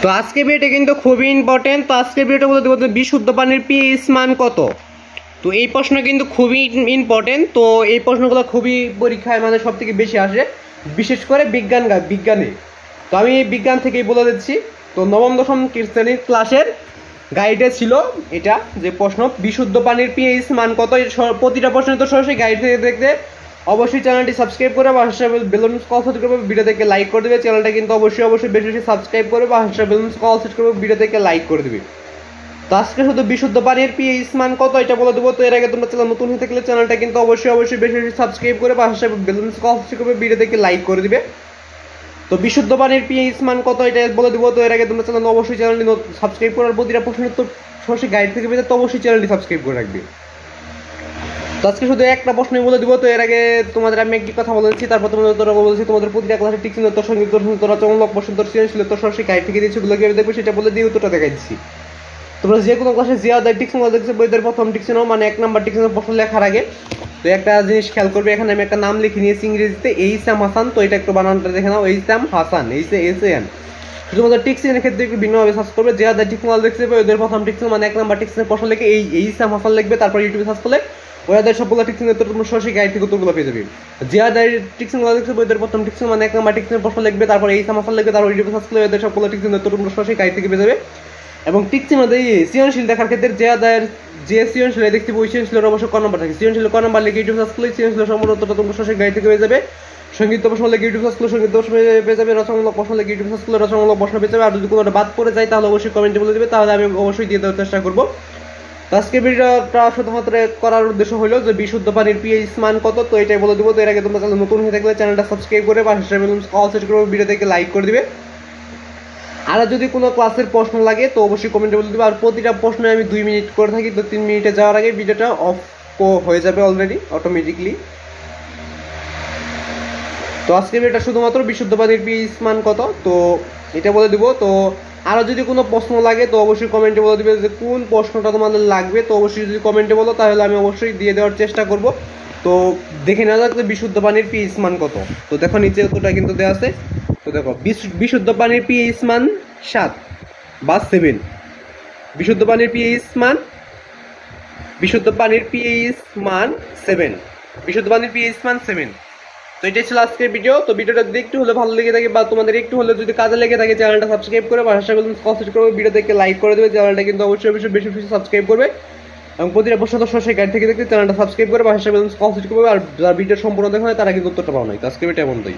তো আজকে ভিডিওটা কিন্তু খুবই ইম্পর্টেন্ট। তো আজকে ভিডিওটা বলতে বলতে বিশুদ্ধ পানির পিএইচ মান কত। তো এই প্রশ্ন কিন্তু খুবই ইম্পর্টেন্ট। তো এই প্রশ্নগুলো খুবই পরীক্ষায় মানে সব থেকে বেশি আসে, বিশেষ করে বিজ্ঞানে। তো আমি বিজ্ঞান থেকেই বলে দিচ্ছি। তো নবম দশম শ্রেণীর ক্লাসের গাইডে ছিল এটা যে প্রশ্ন বিশুদ্ধ পানির পিএইচ মান কত। প্রতিটা প্রশ্নের তো সরাসরি গাইড থেকে দেখতে অবশ্যই চ্যানেলটি সাবস্ক্রাইব করে বা বেলুন কল সেট করবে, ভিডিও থেকে লাইক করে দেবে। চ্যানেলটা কিন্তু অবশ্যই বেশি বেশি সাবস্ক্রাইব করবে বা বেলুন কল সেট করবে, ভিডিও থেকে লাইক করে দেবে। তো আজকে শুধু বিশুদ্ধ পানির পিএইচ মান কত এটা বলে দেবো। তো এর আগে তোমরা চ্যানেল নতুন হয়ে থাকলে চ্যানেলটা কিন্তু অবশ্যই বেশি বেশি সাবস্ক্রাইব করে বা বেলুন কল সেট করবে, ভিডিও থেকে লাইক করে দিবে। তো বিশুদ্ধ পানির পিএইচ মান কত এটা বলে দেবো। তো এর আগে তোমরা চ্যানেল অবশ্যই চ্যানেলটি সাবস্ক্রাইব করার প্রতিটা প্রশ্নের তো সরাসরি গাইড থেকে পেতে তো অবশ্যই চ্যানেলটি সাবস্ক্রাইব করে রাখবে। তো আজকে শুধু একটা প্রশ্নই বলে দিব। তো এর আগে তোমাদের আমি একটি কথা বলেছি, তারপর তোমরা বলেছি তোমাদের প্রতিটা ক্লাসে টিক চিহ্ন তোর সঙ্গে তোর চমলক প্রশ্ন তোর সৃজনশীল তোর সরাসরি গাইড থেকে দিয়েছি, ওগুলো কিভাবে দেখবে সেটা বলে দিয়ে উত্তরটা দেখাই দিচ্ছি। তোমরা যে কোনো ক্লাসে যে আদায় টিক চিহ্ন দেখছো বইদের প্রথম টিক চিহ্ন মানে 1 নাম্বার টিক চিহ্ন প্রশ্ন লেখার আগে তো একটা জিনিস খেয়াল করবে, এখানে আমি একটা নাম লিখে নিয়েছি ইংরেজিতে এইসাম হাসান। তো এটা একটু বানানটা দেখে নাও, এইসাম হাসান, এইসএন। শুধুমাত্র টিক চিহ্নের ক্ষেত্রে একটু ভিন্নভাবে সার্চ করবে। যে আদায় টিক চিহ্ন দেখছে ওদের প্রথম টিক চিহ্ন মানে 1 নাম্বার টিক চিহ্নের প্রশ্ন লিখে এইসাম হাসান লিখবে, তারপর ইউটিউবে সার্চ করলে ওদের সবগুলো টিক চিহ্নের তোমরা সরাসরি গাইড থেকে উত্তরগুলো পেয়ে যাবে। যে আদায় টিক চিহ্ন দেখছে ওদের প্রথম টিক চিহ্ন মানে 1 নাম্বার টিক চিহ্নের প্রশ্ন লিখবে, তারপর এইসাম হাসান লিখবে, তারপর ইউটিউবে সার্চ করলে ওদের সবগুলো টিক চিহ্নের তোমরা সরাসরি গাইড থেকে পেয়ে যাবে। এবং টিক চিহ্ন দিয়ে সৃজনশীল দেখার ক্ষেত্রে যে আদায়ের যে সৃজনশীল দেখতে ওই সৃজনশীলের অবশ্যই ক নম্বর থাকে। সৃজনশীল ক নম্বর লিখে ইউটিউব সার্চ করলে সৃজনশীল সম্পূর্ণ উত্তরটা তোমরা সরাসরি গাইড থেকে পেয়ে যাবে। সঙ্গীত প্রশ্ন লিখে ইউটিউব সার্চ করলে সঙ্গীত প্রশ্ন পেয়ে যাবে। রচনামূলক প্রশ্ন লিখে ইউটিউব সার্চ করলে রচনামূলক প্রশ্ন পেয়ে যাবে। আর যদি কোনোটা বাদ পড়ে যায় তাহলে অবশ্যই কমেন্টে বলে দেবে, তাহলে আমি অবশ্যই দিয়ে দেওয়ার চেষ্টা করবো। তো আজকে ভিডিওটা শুধুমাত্র করার উদ্দেশ্য হলো যে বিশুদ্ধ পানির পিএইচ মান কত, তো এটাই বলে দেবো। তো এর আগে তোমরা চ্যানেল নতুন হয়ে থাকলে চ্যানেলটা সাবস্ক্রাইব করে বা কল সেট করে ভিডিও থেকে লাইক করে দিবে। আর যদি কোনো ক্লাসের প্রশ্ন লাগে তো অবশ্যই কমেন্টে বলে দেবে। আর প্রতিটা প্রশ্নে আমি 2 মিনিট করে থাকি, তো 3 মিনিটে যাওয়ার আগে ভিডিওটা অফ হয়ে যাবে অলরেডি অটোমেটিকলি। তো আজকে ভিডিওটা শুধুমাত্র বিশুদ্ধ পানির পিএইচ মান কত তো এটা বলে দেবো। তো আরও যদি কোনো প্রশ্ন লাগে তো অবশ্যই কমেন্টে বলে দেবে যে কোন প্রশ্নটা তোমাদের লাগবে। তো অবশ্যই যদি কমেন্টে বলো তাহলে আমি অবশ্যই দিয়ে দেওয়ার চেষ্টা করব। তো দেখে নেওয়া যাক যে বিশুদ্ধ পানির পিএইচ মান কত। তো দেখো নিচে উত্তরটা কিন্তু দেওয়া আছে। তো দেখো বিশুদ্ধ পানির পিএইচ মান 7 বা 7। বিশুদ্ধ পানির পিএইচ মান 7। বিশুদ্ধ পানির পিএইচ মান 7। তো এটাই ছিল আজকের ভিডিও। তো ভিডিওটা যদি একটু হলে ভালো লেগে থাকে বা তোমাদের একটু হলে যদি কাজে লেগে থাকে চ্যানেলটা সাবস্ক্রাইব করে বা কনসেপ্ট করবে, ভিডিও দেখে লাইক করে দেবে। চ্যানেলটা কিন্তু অবশ্যই বেশি বেশি সাবস্ক্রাইব করবে এবং প্রতিটা প্রশ্ন সরাসরি গাইড থেকে দেখতে চ্যানেলটা সাবস্ক্রাইব করে বা কনসেপ্ট করবে। আর যারা ভিডিও সম্পূর্ণ দেখা হয় তারা কিন্তু উত্তরটা পাও নাই। তো আজকে ভিডিও এমনটাই।